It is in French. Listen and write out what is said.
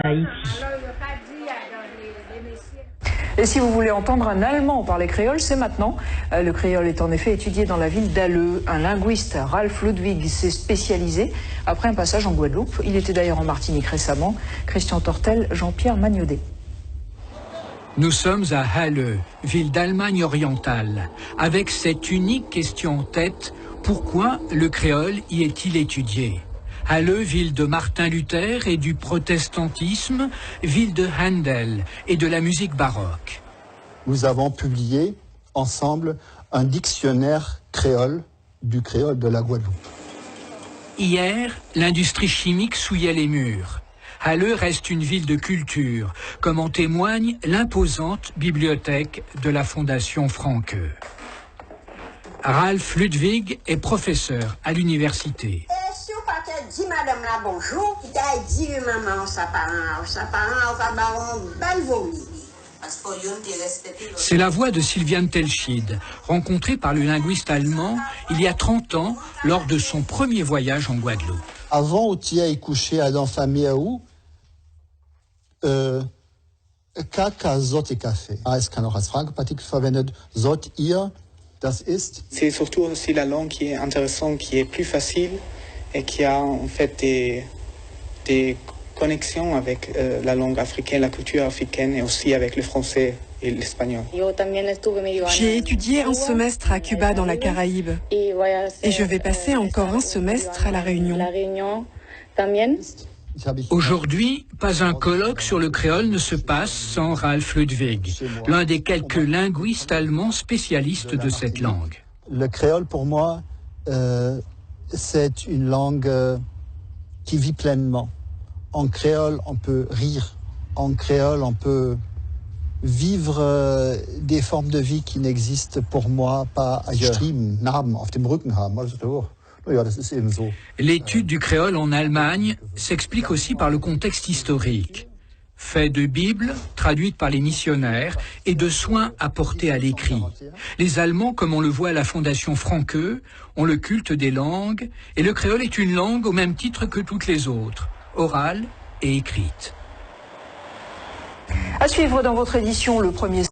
Haïti. Et si vous voulez entendre un Allemand parler créole, c'est maintenant. Le créole est en effet étudié dans la ville d'Halleux. Un linguiste, Ralph Ludwig, s'est spécialisé après un passage en Guadeloupe. Il était d'ailleurs en Martinique récemment. Christian Tortel, Jean-Pierre Magnodet. Nous sommes à Halleux, ville d'Allemagne orientale, avec cette unique question en tête, pourquoi le créole y est-il étudié? Halleux, ville de Martin Luther et du protestantisme, ville de Handel et de la musique baroque. Nous avons publié ensemble un dictionnaire créole du créole de la Guadeloupe. Hier, l'industrie chimique souillait les murs. Halleux reste une ville de culture, comme en témoigne l'imposante bibliothèque de la Fondation Franke. Ralph Ludwig est professeur à l'université. Si on partait dit madame la bonjour, il a dit maman sa parent, on va avoir un bel vomi. C'est la voix de Sylviane Telschid, rencontrée par le linguiste allemand il y a 30 ans lors de son premier voyage en Guadeloupe. Avant, où tu es couché à dans famille où Kaka Zot et Café. Es kann auch als Fragepartikel verwendet. Zot ihr, das ist. C'est surtout aussi la langue qui est intéressante, qui est plus facile et qui a en fait des connexions avec la langue africaine, la culture africaine et aussi avec le français et l'espagnol. J'ai étudié un semestre à Cuba dans la Caraïbe et je vais passer encore un semestre à La Réunion. Aujourd'hui, pas un colloque sur le créole ne se passe sans Ralph Ludwig, l'un des quelques linguistes allemands spécialistes de cette langue. Le créole, pour moi, c'est une langue qui vit pleinement. En créole, on peut rire. En créole, on peut vivre des formes de vie qui n'existent pour moi pas ailleurs. L'étude du créole en Allemagne s'explique aussi par le contexte historique. Fait de Bible, traduite par les missionnaires, et de soins apportés à l'écrit. Les Allemands, comme on le voit à la Fondation Franke, ont le culte des langues, et le créole est une langue au même titre que toutes les autres, orale et écrite. À suivre dans votre édition, le premier